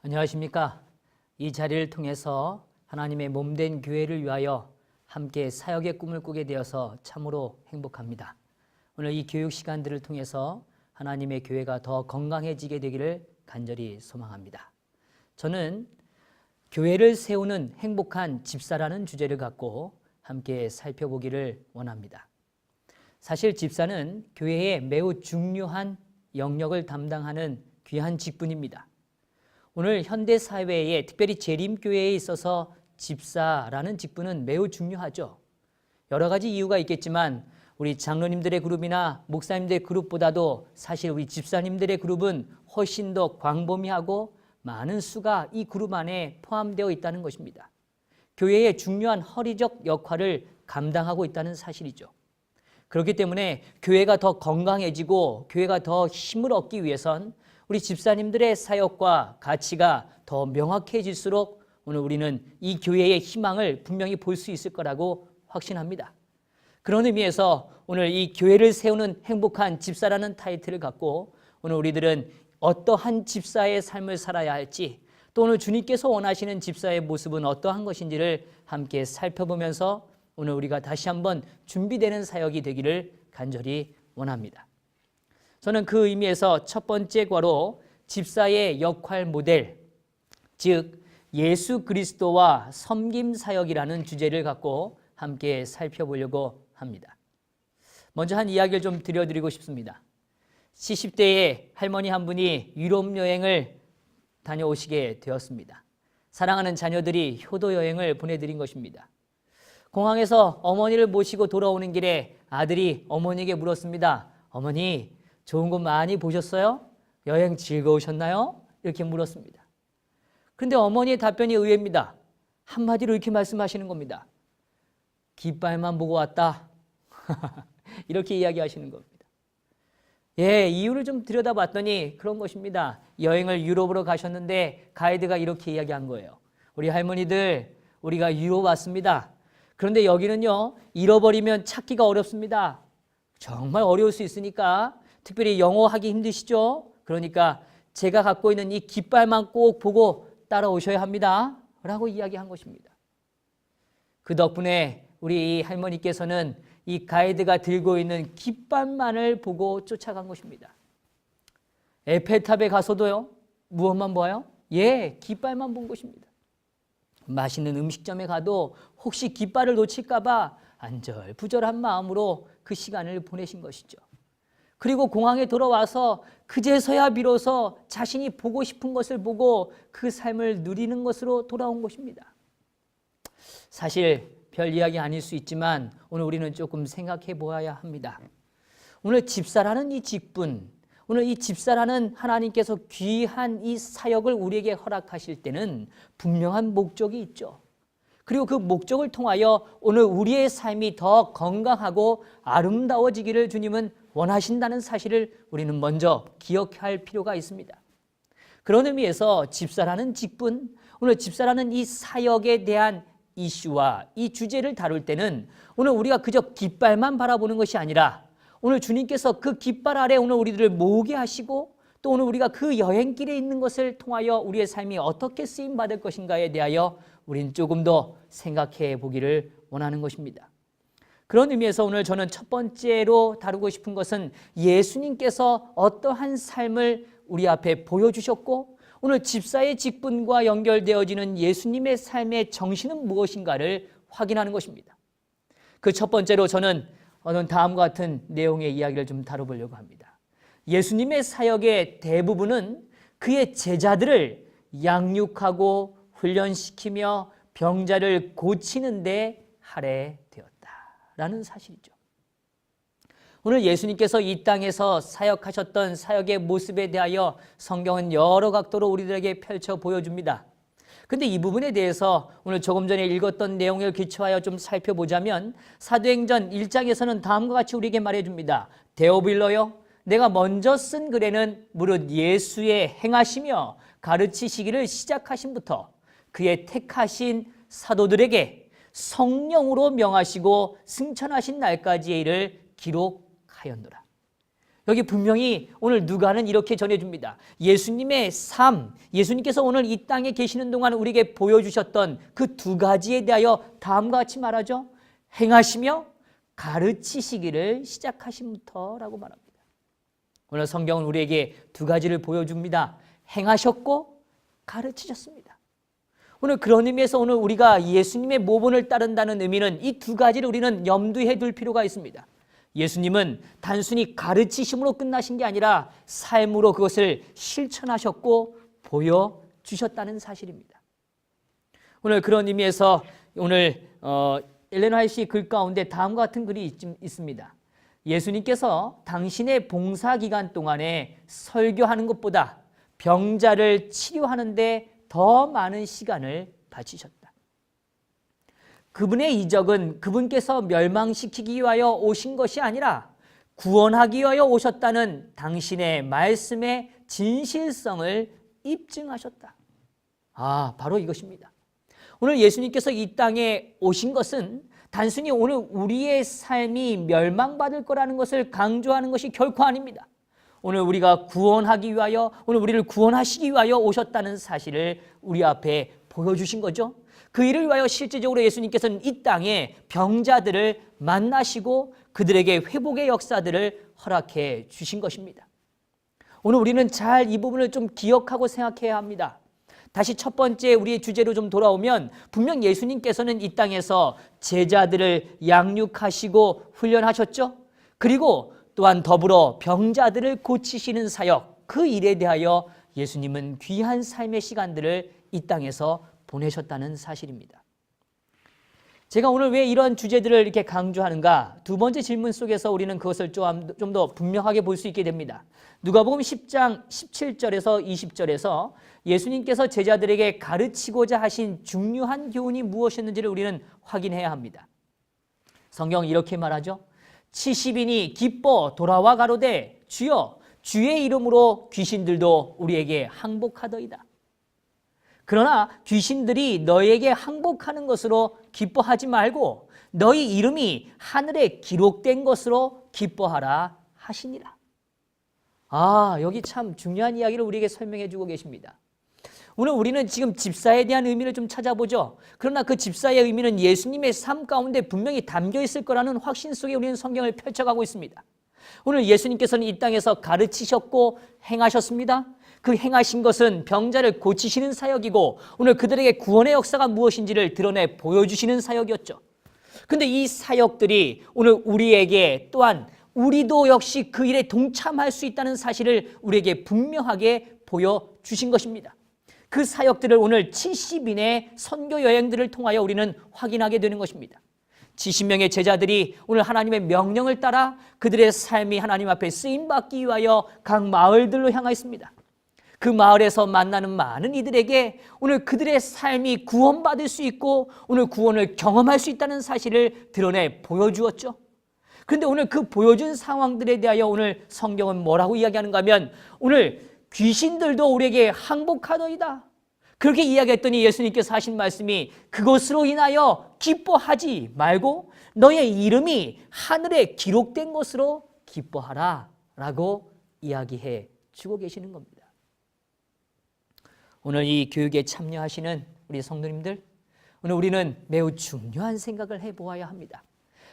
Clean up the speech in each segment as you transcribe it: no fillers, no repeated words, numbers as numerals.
안녕하십니까. 이 자리를 통해서 하나님의 몸된 교회를 위하여 함께 사역의 꿈을 꾸게 되어서 참으로 행복합니다. 오늘 이 교육 시간들을 통해서 하나님의 교회가 더 건강해지게 되기를 간절히 소망합니다. 저는 교회를 세우는 행복한 집사라는 주제를 갖고 함께 살펴보기를 원합니다. 사실 집사는 교회에 매우 중요한 영역을 담당하는 귀한 직분입니다. 오늘 현대 사회에 특별히 재림교회에 있어서 집사라는 직분은 매우 중요하죠. 여러 가지 이유가 있겠지만 우리 장로님들의 그룹이나 목사님들의 그룹보다도 사실 우리 집사님들의 그룹은 훨씬 더 광범위하고 많은 수가 이 그룹 안에 포함되어 있다는 것입니다. 교회의 중요한 허리적 역할을 감당하고 있다는 사실이죠. 그렇기 때문에 교회가 더 건강해지고 교회가 더 힘을 얻기 위해선 우리 집사님들의 사역과 가치가 더 명확해질수록 오늘 우리는 이 교회의 희망을 분명히 볼 수 있을 거라고 확신합니다. 그런 의미에서 오늘 이 교회를 세우는 행복한 집사라는 타이틀을 갖고 오늘 우리들은 어떠한 집사의 삶을 살아야 할지, 또 오늘 주님께서 원하시는 집사의 모습은 어떠한 것인지를 함께 살펴보면서 오늘 우리가 다시 한번 준비되는 사역이 되기를 간절히 원합니다. 저는 그 의미에서 첫 번째 과로 집사의 역할 모델, 즉 예수 그리스도와 섬김 사역이라는 주제를 갖고 함께 살펴보려고 합니다. 먼저 한 이야기를 좀 들려드리고 싶습니다. 70대의 할머니 한 분이 유럽 여행을 다녀오시게 되었습니다. 사랑하는 자녀들이 효도 여행을 보내드린 것입니다. 공항에서 어머니를 모시고 돌아오는 길에 아들이 어머니에게 물었습니다. 어머니, 좋은 곳 많이 보셨어요? 여행 즐거우셨나요? 이렇게 물었습니다. 그런데 어머니의 답변이 의외입니다. 한마디로 이렇게 말씀하시는 겁니다. 깃발만 보고 왔다. 이렇게 이야기하시는 겁니다. 이유를 좀 들여다봤더니 그런 것입니다. 여행을 유럽으로 가셨는데 가이드가 이렇게 이야기한 거예요. 우리 할머니들, 우리가 유럽 왔습니다. 그런데 여기는요, 잃어버리면 찾기가 어렵습니다. 정말 어려울 수 있으니까 특별히 영어 하기 힘드시죠? 그러니까 제가 갖고 있는 이 깃발만 꼭 보고 따라오셔야 합니다. 라고 이야기한 것입니다. 그 덕분에 우리 할머니께서는 이 가이드가 들고 있는 깃발만을 보고 쫓아간 것입니다. 에펠탑에 가서도요, 무엇만 봐요? 깃발만 본 것입니다. 맛있는 음식점에 가도 혹시 깃발을 놓칠까봐 안절부절한 마음으로 그 시간을 보내신 것이죠. 그리고 공항에 돌아와서 그제서야 비로소 자신이 보고 싶은 것을 보고 그 삶을 누리는 것으로 돌아온 것입니다. 사실 별 이야기 아닐 수 있지만 오늘 우리는 조금 생각해 보아야 합니다. 오늘 집사라는 이 직분, 오늘 이 집사라는 하나님께서 귀한 이 사역을 우리에게 허락하실 때는 분명한 목적이 있죠. 그리고 그 목적을 통하여 오늘 우리의 삶이 더 건강하고 아름다워지기를 주님은 원하신다는 사실을 우리는 먼저 기억할 필요가 있습니다. 그런 의미에서 집사라는 직분, 오늘 집사라는 이 사역에 대한 이슈와 이 주제를 다룰 때는 오늘 우리가 그저 깃발만 바라보는 것이 아니라 오늘 주님께서 그 깃발 아래 오늘 우리들을 모으게 하시고 또 오늘 우리가 그 여행길에 있는 것을 통하여 우리의 삶이 어떻게 쓰임받을 것인가에 대하여 우리는 조금 더 생각해 보기를 원하는 것입니다. 그런 의미에서 오늘 저는 첫 번째로 다루고 싶은 것은 예수님께서 어떠한 삶을 우리 앞에 보여주셨고 오늘 집사의 직분과 연결되어지는 예수님의 삶의 정신은 무엇인가를 확인하는 것입니다. 그 첫 번째로 저는 다음과 같은 내용의 이야기를 좀 다뤄보려고 합니다. 예수님의 사역의 대부분은 그의 제자들을 양육하고 훈련시키며 병자를 고치는 데 할애되었다라는 사실이죠. 오늘 예수님께서 이 땅에서 사역하셨던 사역의 모습에 대하여 성경은 여러 각도로 우리들에게 펼쳐 보여줍니다. 근데 이 부분에 대해서 오늘 조금 전에 읽었던 내용을 기초하여 좀 살펴보자면 사도행전 1장에서는 다음과 같이 우리에게 말해줍니다. 데오빌로요, 내가 먼저 쓴 글에는 무릇 예수의 행하시며 가르치시기를 시작하신부터 그의 택하신 사도들에게 성령으로 명하시고 승천하신 날까지의 일을 기록하였노라. 여기 분명히 오늘 누가는 이렇게 전해줍니다. 예수님의 삶, 예수님께서 오늘 이 땅에 계시는 동안 우리에게 보여주셨던 그 두 가지에 대하여 다음과 같이 말하죠. 행하시며 가르치시기를 시작하심부터라고 말합니다. 오늘 성경은 우리에게 두 가지를 보여줍니다. 행하셨고 가르치셨습니다. 오늘 그런 의미에서 오늘 우리가 예수님의 모본을 따른다는 의미는 이 두 가지를 우리는 염두에 둘 필요가 있습니다. 예수님은 단순히 가르치심으로 끝나신 게 아니라 삶으로 그것을 실천하셨고 보여주셨다는 사실입니다. 오늘 그런 의미에서 오늘 엘렌 화이트의 글 가운데 다음과 같은 글이 있습니다. 예수님께서 당신의 봉사기간 동안에 설교하는 것보다 병자를 치료하는 데 더 많은 시간을 바치셨다. 그분의 이적은 그분께서 멸망시키기 위하여 오신 것이 아니라 구원하기 위하여 오셨다는 당신의 말씀의 진실성을 입증하셨다. 바로 이것입니다. 오늘 예수님께서 이 땅에 오신 것은 단순히 오늘 우리의 삶이 멸망받을 거라는 것을 강조하는 것이 결코 아닙니다. 오늘 우리가 구원하기 위하여, 오늘 우리를 구원하시기 위하여 오셨다는 사실을 우리 앞에 보여주신 거죠. 그 일을 위하여 실제적으로 예수님께서는 이 땅에 병자들을 만나시고 그들에게 회복의 역사들을 허락해 주신 것입니다. 오늘 우리는 잘 이 부분을 좀 기억하고 생각해야 합니다. 다시 첫 번째 우리의 주제로 좀 돌아오면 분명 예수님께서는 이 땅에서 제자들을 양육하시고 훈련하셨죠. 그리고 또한 더불어 병자들을 고치시는 사역, 그 일에 대하여 예수님은 귀한 삶의 시간들을 이 땅에서 보내셨다는 사실입니다. 제가 오늘 왜 이런 주제들을 이렇게 강조하는가? 두 번째 질문 속에서 우리는 그것을 좀 더 분명하게 볼 수 있게 됩니다. 누가복음 10장 17절에서 20절에서 예수님께서 제자들에게 가르치고자 하신 중요한 교훈이 무엇이었는지를 우리는 확인해야 합니다. 성경은 이렇게 말하죠. 70인이 기뻐 돌아와 가로되 주여 주의 이름으로 귀신들도 우리에게 항복하더이다. 그러나 귀신들이 너희에게 항복하는 것으로 기뻐하지 말고 너희 이름이 하늘에 기록된 것으로 기뻐하라 하시니라. 여기 참 중요한 이야기를 우리에게 설명해 주고 계십니다. 오늘 우리는 지금 집사에 대한 의미를 좀 찾아보죠. 그러나 그 집사의 의미는 예수님의 삶 가운데 분명히 담겨 있을 거라는 확신 속에 우리는 성경을 펼쳐가고 있습니다. 오늘 예수님께서는 이 땅에서 가르치셨고 행하셨습니다. 그 행하신 것은 병자를 고치시는 사역이고 오늘 그들에게 구원의 역사가 무엇인지를 드러내 보여주시는 사역이었죠. 그런데 이 사역들이 오늘 우리에게 또한 우리도 역시 그 일에 동참할 수 있다는 사실을 우리에게 분명하게 보여주신 것입니다. 그 사역들을 오늘 70인의 선교 여행들을 통하여 우리는 확인하게 되는 것입니다. 70명의 제자들이 오늘 하나님의 명령을 따라 그들의 삶이 하나님 앞에 쓰임받기 위하여 각 마을들로 향하였습니다. 그 마을에서 만나는 많은 이들에게 오늘 그들의 삶이 구원받을 수 있고 오늘 구원을 경험할 수 있다는 사실을 드러내 보여주었죠. 그런데 오늘 그 보여준 상황들에 대하여 오늘 성경은 뭐라고 이야기하는가 하면 오늘 귀신들도 우리에게 항복하더이다. 그렇게 이야기했더니 예수님께서 하신 말씀이 그것으로 인하여 기뻐하지 말고 너의 이름이 하늘에 기록된 것으로 기뻐하라 라고 이야기해 주고 계시는 겁니다. 오늘 이 교육에 참여하시는 우리 성도님들, 오늘 우리는 매우 중요한 생각을 해보아야 합니다.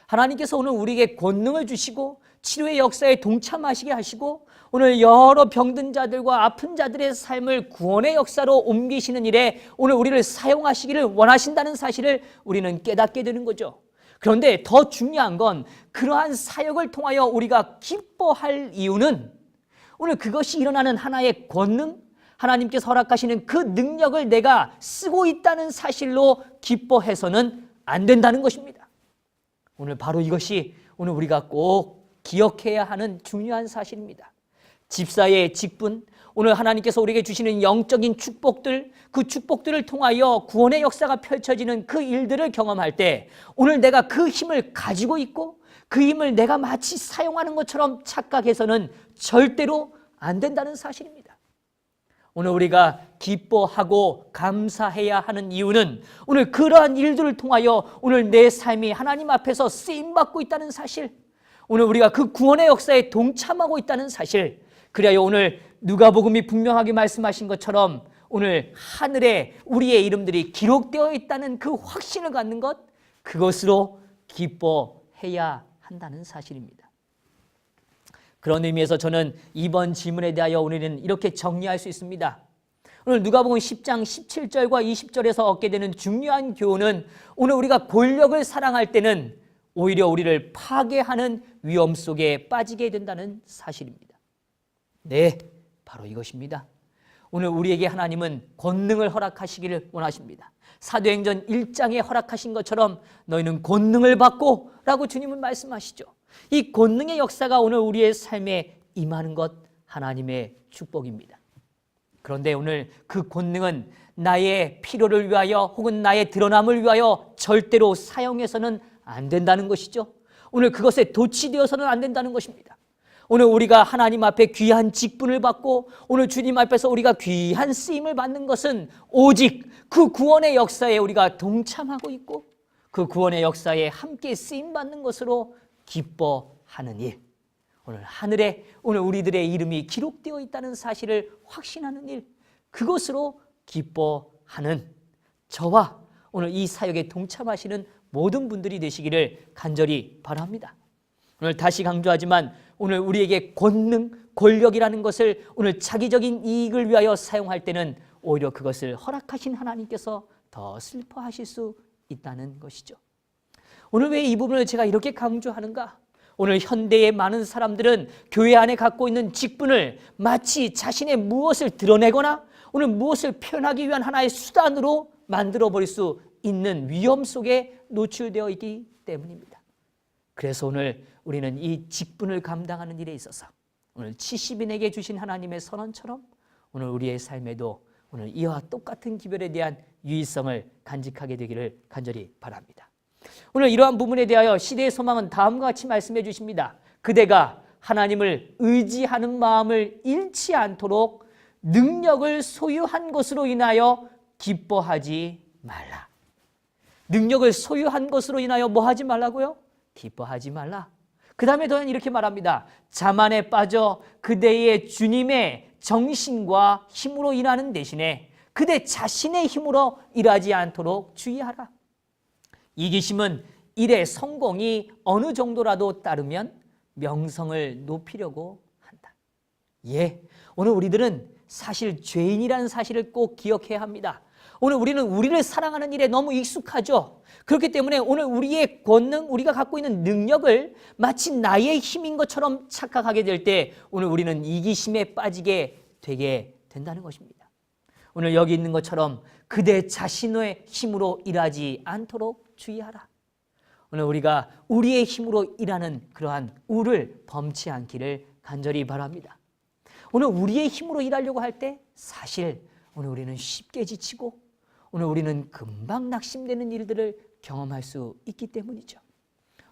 하나님께서 오늘 우리에게 권능을 주시고 치료의 역사에 동참하시게 하시고 오늘 여러 병든 자들과 아픈 자들의 삶을 구원의 역사로 옮기시는 일에 오늘 우리를 사용하시기를 원하신다는 사실을 우리는 깨닫게 되는 거죠. 그런데 더 중요한 건 그러한 사역을 통하여 우리가 기뻐할 이유는 오늘 그것이 일어나는 하나의 권능, 하나님께서 허락하시는 그 능력을 내가 쓰고 있다는 사실로 기뻐해서는 안 된다는 것입니다. 오늘 바로 이것이 오늘 우리가 꼭 기억해야 하는 중요한 사실입니다. 집사의 직분, 오늘 하나님께서 우리에게 주시는 영적인 축복들, 그 축복들을 통하여 구원의 역사가 펼쳐지는 그 일들을 경험할 때 오늘 내가 그 힘을 가지고 있고 그 힘을 내가 마치 사용하는 것처럼 착각해서는 절대로 안 된다는 사실입니다. 오늘 우리가 기뻐하고 감사해야 하는 이유는 오늘 그러한 일들을 통하여 오늘 내 삶이 하나님 앞에서 쓰임받고 있다는 사실, 오늘 우리가 그 구원의 역사에 동참하고 있다는 사실, 그리하여 오늘 누가복음이 분명하게 말씀하신 것처럼 오늘 하늘에 우리의 이름들이 기록되어 있다는 그 확신을 갖는 것, 그것으로 기뻐해야 한다는 사실입니다. 그런 의미에서 저는 이번 질문에 대하여 우리는 이렇게 정리할 수 있습니다. 오늘 누가복음 10장 17절과 20절에서 얻게 되는 중요한 교훈은 오늘 우리가 권력을 사랑할 때는 오히려 우리를 파괴하는 위험 속에 빠지게 된다는 사실입니다. 네, 바로 이것입니다. 오늘 우리에게 하나님은 권능을 허락하시기를 원하십니다. 사도행전 1장에 허락하신 것처럼 너희는 권능을 받고 라고 주님은 말씀하시죠. 이 권능의 역사가 오늘 우리의 삶에 임하는 것, 하나님의 축복입니다. 그런데 오늘 그 권능은 나의 필요를 위하여 혹은 나의 드러남을 위하여 절대로 사용해서는 안 된다는 것이죠. 오늘 그것에 도취되어서는 안 된다는 것입니다. 오늘 우리가 하나님 앞에 귀한 직분을 받고 오늘 주님 앞에서 우리가 귀한 쓰임을 받는 것은 오직 그 구원의 역사에 우리가 동참하고 있고 그 구원의 역사에 함께 쓰임받는 것으로 기뻐하는 일, 오늘 하늘에 오늘 우리들의 이름이 기록되어 있다는 사실을 확신하는 일, 그것으로 기뻐하는 저와 오늘 이 사역에 동참하시는 모든 분들이 되시기를 간절히 바랍니다. 오늘 다시 강조하지만 오늘 우리에게 권능, 권력이라는 것을 오늘 자기적인 이익을 위하여 사용할 때는 오히려 그것을 허락하신 하나님께서 더 슬퍼하실 수 있다는 것이죠. 오늘 왜 이 부분을 제가 이렇게 강조하는가? 오늘 현대의 많은 사람들은 교회 안에 갖고 있는 직분을 마치 자신의 무엇을 드러내거나 오늘 무엇을 표현하기 위한 하나의 수단으로 만들어버릴 수 있는 위험 속에 노출되어 있기 때문입니다. 그래서 오늘 우리는 이 직분을 감당하는 일에 있어서 오늘 70인에게 주신 하나님의 선언처럼 오늘 우리의 삶에도 오늘 이와 똑같은 기별에 대한 유의성을 간직하게 되기를 간절히 바랍니다. 오늘 이러한 부분에 대하여 시대의 소망은 다음과 같이 말씀해 주십니다. 그대가 하나님을 의지하는 마음을 잃지 않도록 능력을 소유한 것으로 인하여 기뻐하지 말라. 능력을 소유한 것으로 인하여 뭐 하지 말라고요? 기뻐하지 말라. 그 다음에 더는 이렇게 말합니다. 자만에 빠져 그대의 주님의 정신과 힘으로 일하는 대신에 그대 자신의 힘으로 일하지 않도록 주의하라. 이기심은 일의 성공이 어느 정도라도 따르면 명성을 높이려고 한다. 예, 오늘 우리들은 사실 죄인이라는 사실을 꼭 기억해야 합니다. 오늘 우리는 우리를 사랑하는 일에 너무 익숙하죠. 그렇기 때문에 오늘 우리의 권능, 우리가 갖고 있는 능력을 마치 나의 힘인 것처럼 착각하게 될 때 오늘 우리는 이기심에 빠지게 되게 된다는 것입니다. 오늘 여기 있는 것처럼 그대 자신의 힘으로 일하지 않도록 주의하라. 오늘 우리가 우리의 힘으로 일하는 그러한 우를 범치 않기를 간절히 바랍니다. 오늘 우리의 힘으로 일하려고 할 때 사실 오늘 우리는 쉽게 지치고 오늘 우리는 금방 낙심되는 일들을 경험할 수 있기 때문이죠.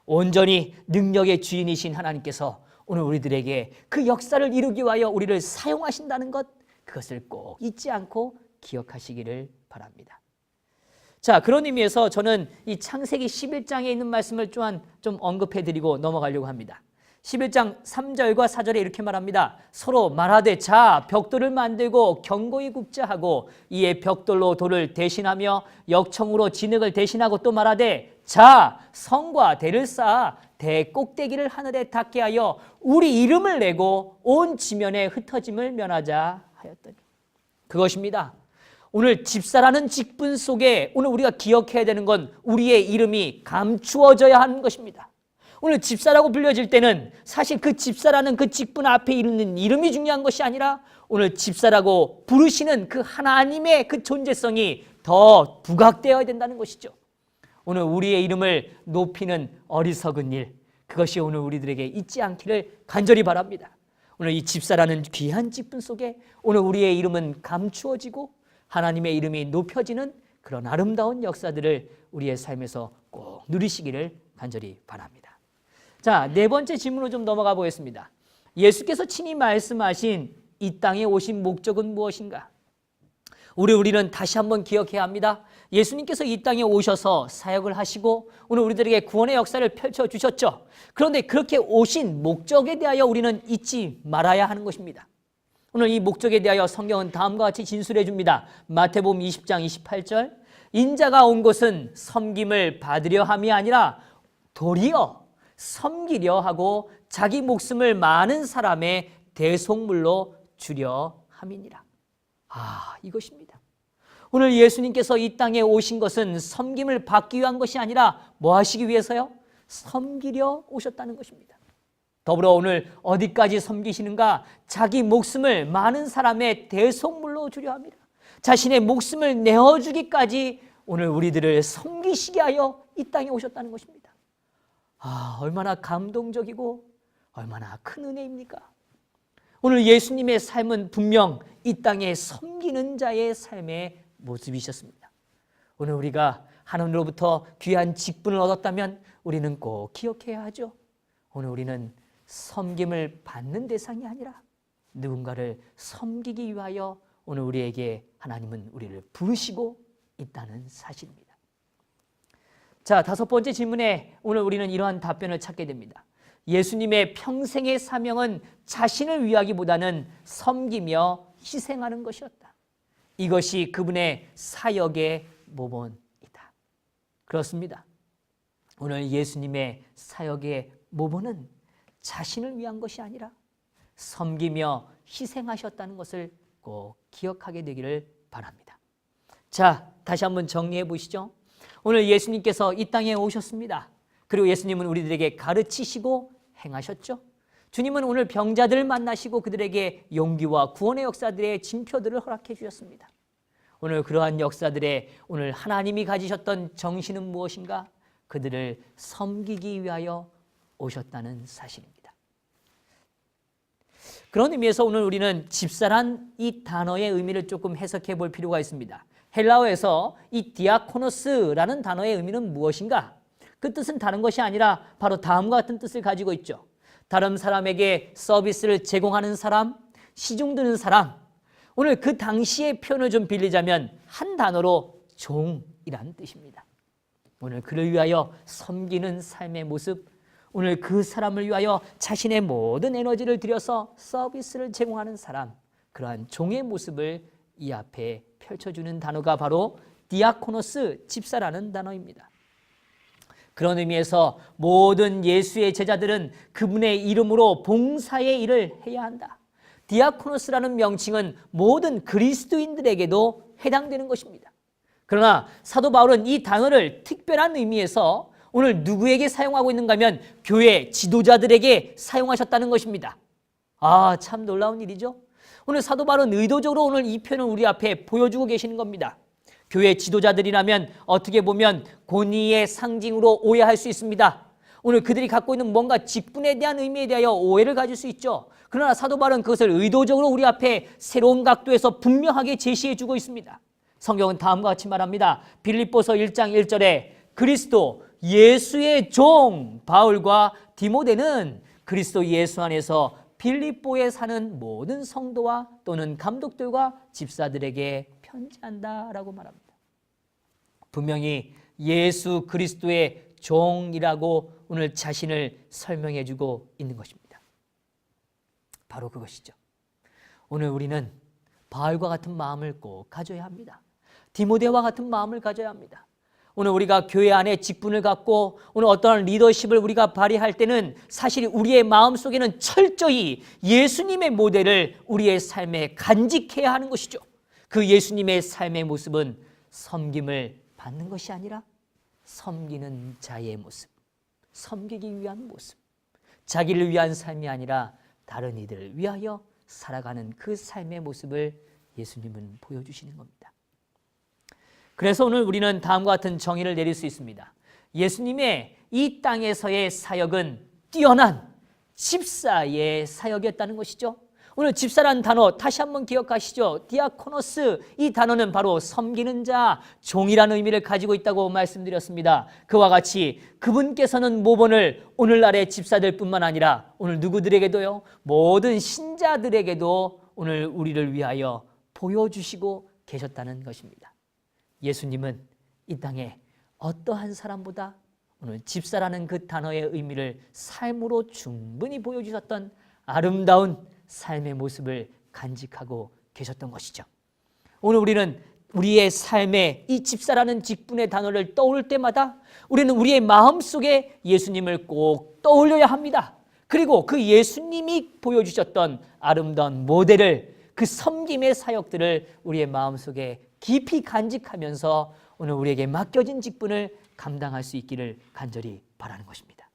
온전히 능력의 주인이신 하나님께서 오늘 우리들에게 그 역사를 이루기 위하여 우리를 사용하신다는 것, 그것을 꼭 잊지 않고 기억하시기를 바랍니다. 자, 그런 의미에서 저는 이 창세기 11장에 있는 말씀을 또한 좀 언급해드리고 넘어가려고 합니다. 11장 3절과 4절에 이렇게 말합니다. 서로 말하되 자 벽돌을 만들고 견고히 굽자 하고 이에 벽돌로 돌을 대신하며 역청으로 진흙을 대신하고 또 말하되 자 성과 대를 쌓아 대 꼭대기를 하늘에 닿게 하여 우리 이름을 내고 온 지면에 흩어짐을 면하자 하였더니. 그것입니다. 오늘 집사라는 직분 속에 오늘 우리가 기억해야 되는 건 우리의 이름이 감추어져야 하는 것입니다. 오늘 집사라고 불려질 때는 사실 그 집사라는 그 직분 앞에 있는 이름이 중요한 것이 아니라 오늘 집사라고 부르시는 그 하나님의 그 존재성이 더 부각되어야 된다는 것이죠. 오늘 우리의 이름을 높이는 어리석은 일, 그것이 오늘 우리들에게 있지 않기를 간절히 바랍니다. 오늘 이 집사라는 귀한 직분 속에 오늘 우리의 이름은 감추어지고 하나님의 이름이 높여지는 그런 아름다운 역사들을 우리의 삶에서 꼭 누리시기를 간절히 바랍니다. 자, 네 번째 질문으로 좀 넘어가 보겠습니다. 예수께서 친히 말씀하신 이 땅에 오신 목적은 무엇인가? 우리는 다시 한번 기억해야 합니다. 예수님께서 이 땅에 오셔서 사역을 하시고 오늘 우리들에게 구원의 역사를 펼쳐주셨죠. 그런데 그렇게 오신 목적에 대하여 우리는 잊지 말아야 하는 것입니다. 오늘 이 목적에 대하여 성경은 다음과 같이 진술해 줍니다. 마태복음 20장 28절, 인자가 온 곳은 섬김을 받으려 함이 아니라 도리어 섬기려 하고 자기 목숨을 많은 사람의 대속물로 주려 함이니라. 이것입니다. 오늘 예수님께서 이 땅에 오신 것은 섬김을 받기 위한 것이 아니라 뭐 하시기 위해서요? 섬기려 오셨다는 것입니다. 더불어 오늘 어디까지 섬기시는가? 자기 목숨을 많은 사람의 대속물로 주려 합니다. 자신의 목숨을 내어주기까지 오늘 우리들을 섬기시게 하여 이 땅에 오셨다는 것입니다. 얼마나 감동적이고 얼마나 큰 은혜입니까? 오늘 예수님의 삶은 분명 이 땅에 섬기는 자의 삶의 모습이셨습니다. 오늘 우리가 하나님으로부터 귀한 직분을 얻었다면 우리는 꼭 기억해야 하죠. 오늘 우리는 섬김을 받는 대상이 아니라 누군가를 섬기기 위하여 오늘 우리에게 하나님은 우리를 부르시고 있다는 사실입니다. 자, 5번째 질문에 오늘 우리는 이러한 답변을 찾게 됩니다. 예수님의 평생의 사명은 자신을 위하기보다는 섬기며 희생하는 것이었다. 이것이 그분의 사역의 모본이다. 그렇습니다. 오늘 예수님의 사역의 모본은 자신을 위한 것이 아니라 섬기며 희생하셨다는 것을 꼭 기억하게 되기를 바랍니다. 자, 다시 한번 정리해 보시죠. 오늘 예수님께서 이 땅에 오셨습니다. 그리고 예수님은 우리들에게 가르치시고 행하셨죠. 주님은 오늘 병자들을 만나시고 그들에게 용기와 구원의 역사들의 징표들을 허락해 주셨습니다. 오늘 그러한 역사들에 오늘 하나님이 가지셨던 정신은 무엇인가? 그들을 섬기기 위하여 오셨다는 사실입니다. 그런 의미에서 오늘 우리는 집사란 이 단어의 의미를 조금 해석해 볼 필요가 있습니다. 헬라어에서 이 디아코노스라는 단어의 의미는 무엇인가? 그 뜻은 다른 것이 아니라 바로 다음과 같은 뜻을 가지고 있죠. 다른 사람에게 서비스를 제공하는 사람, 시중드는 사람. 오늘 그 당시의 표현을 좀 빌리자면 한 단어로 종이라는 뜻입니다. 오늘 그를 위하여 섬기는 삶의 모습, 오늘 그 사람을 위하여 자신의 모든 에너지를 들여서 서비스를 제공하는 사람, 그러한 종의 모습을 이 앞에 펼쳐주는 단어가 바로 디아코노스, 집사라는 단어입니다. 그런 의미에서 모든 예수의 제자들은 그분의 이름으로 봉사의 일을 해야 한다. 디아코노스라는 명칭은 모든 그리스도인들에게도 해당되는 것입니다. 그러나 사도 바울은 이 단어를 특별한 의미에서 오늘 누구에게 사용하고 있는가 하면 교회 지도자들에게 사용하셨다는 것입니다. 참 놀라운 일이죠. 오늘 사도 바울은 의도적으로 오늘 이 표현을 우리 앞에 보여주고 계시는 겁니다. 교회 지도자들이라면 어떻게 보면 권위의 상징으로 오해할 수 있습니다. 오늘 그들이 갖고 있는 뭔가 직분에 대한 의미에 대하여 오해를 가질 수 있죠. 그러나 사도 바울은 그것을 의도적으로 우리 앞에 새로운 각도에서 분명하게 제시해 주고 있습니다. 성경은 다음과 같이 말합니다. 빌립보서 1장 1절에 그리스도 예수의 종 바울과 디모데는 그리스도 예수 안에서 빌립보에 사는 모든 성도와 또는 감독들과 집사들에게 편지한다라고 말합니다. 분명히 예수 그리스도의 종이라고 오늘 자신을 설명해 주고 있는 것입니다. 바로 그것이죠. 오늘 우리는 바울과 같은 마음을 꼭 가져야 합니다. 디모데와 같은 마음을 가져야 합니다. 오늘 우리가 교회 안에 직분을 갖고 오늘 어떠한 리더십을 우리가 발휘할 때는 사실 우리의 마음속에는 철저히 예수님의 모델을 우리의 삶에 간직해야 하는 것이죠. 그 예수님의 삶의 모습은 섬김을 받는 것이 아니라 섬기는 자의 모습, 섬기기 위한 모습, 자기를 위한 삶이 아니라 다른 이들을 위하여 살아가는 그 삶의 모습을 예수님은 보여주시는 겁니다. 그래서 오늘 우리는 다음과 같은 정의를 내릴 수 있습니다. 예수님의 이 땅에서의 사역은 뛰어난 집사의 사역이었다는 것이죠. 오늘 집사라는 단어 다시 한번 기억하시죠. 디아코노스, 이 단어는 바로 섬기는 자, 종이라는 의미를 가지고 있다고 말씀드렸습니다. 그와 같이 그분께서는 모본을 오늘날의 집사들뿐만 아니라 오늘 누구들에게도요, 모든 신자들에게도 오늘 우리를 위하여 보여주시고 계셨다는 것입니다. 예수님은 이 땅에 어떠한 사람보다 오늘 집사라는 그 단어의 의미를 삶으로 충분히 보여주셨던 아름다운 삶의 모습을 간직하고 계셨던 것이죠. 오늘 우리는 우리의 삶에 이 집사라는 직분의 단어를 떠올 때마다 우리는 우리의 마음속에 예수님을 꼭 떠올려야 합니다. 그리고 그 예수님이 보여주셨던 아름다운 모델을, 그 섬김의 사역들을 우리의 마음속에 깊이 간직하면서 오늘 우리에게 맡겨진 직분을 감당할 수 있기를 간절히 바라는 것입니다.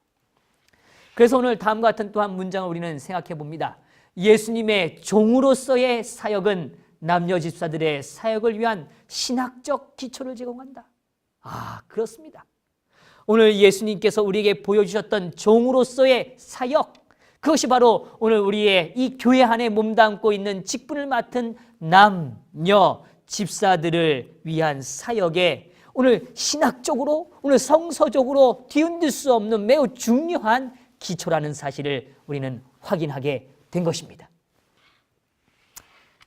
그래서 오늘 다음과 같은 또한 문장을 우리는 생각해 봅니다. 예수님의 종으로서의 사역은 남녀 집사들의 사역을 위한 신학적 기초를 제공한다. 그렇습니다. 오늘 예수님께서 우리에게 보여주셨던 종으로서의 사역, 그것이 바로 오늘 우리의 이 교회 안에 몸담고 있는 직분을 맡은 남녀 집사들을 위한 사역에 오늘 신학적으로, 오늘 성서적으로 뒤흔들 수 없는 매우 중요한 기초라는 사실을 우리는 확인하게 된 것입니다.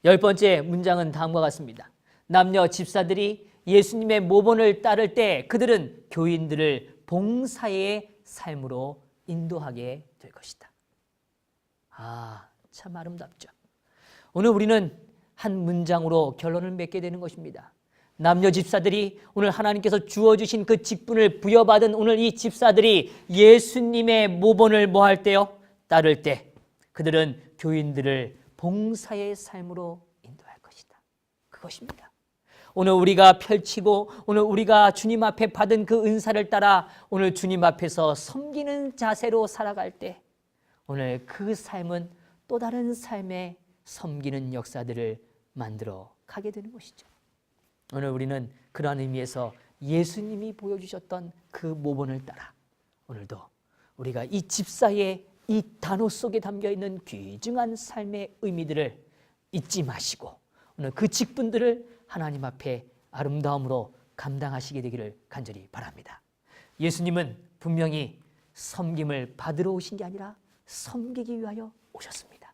10번째 문장은 다음과 같습니다. 남녀 집사들이 예수님의 모본을 따를 때 그들은 교인들을 봉사의 삶으로 인도하게 될 것이다. 참 아름답죠. 오늘 우리는 한 문장으로 결론을 맺게 되는 것입니다. 남녀 집사들이 오늘 하나님께서 주어주신 그 직분을 부여받은 오늘 이 집사들이 예수님의 모본을 뭐 할 때요? 따를 때 그들은 교인들을 봉사의 삶으로 인도할 것이다. 그것입니다. 오늘 우리가 펼치고 오늘 우리가 주님 앞에 받은 그 은사를 따라 오늘 주님 앞에서 섬기는 자세로 살아갈 때 오늘 그 삶은 또 다른 삶의 섬기는 역사들을 만들어 가게 되는 것이죠. 오늘 우리는 그러한 의미에서 예수님이 보여주셨던 그 모본을 따라 오늘도 우리가 이 집사의 이 단어 속에 담겨있는 귀중한 삶의 의미들을 잊지 마시고 오늘 그 직분들을 하나님 앞에 아름다움으로 감당하시게 되기를 간절히 바랍니다. 예수님은 분명히 섬김을 받으러 오신 게 아니라 섬기기 위하여 오셨습니다.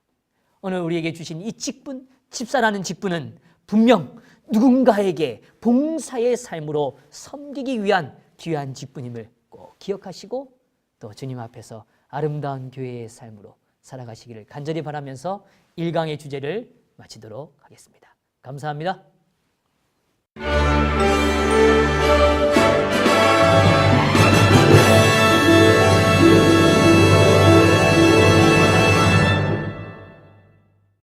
오늘 우리에게 주신 이 직분, 집사라는 직분은 분명 누군가에게 봉사의 삶으로 섬기기 위한 귀한 직분임을 꼭 기억하시고 또 주님 앞에서 아름다운 교회의 삶으로 살아가시기를 간절히 바라면서 1강의 주제를 마치도록 하겠습니다. 감사합니다.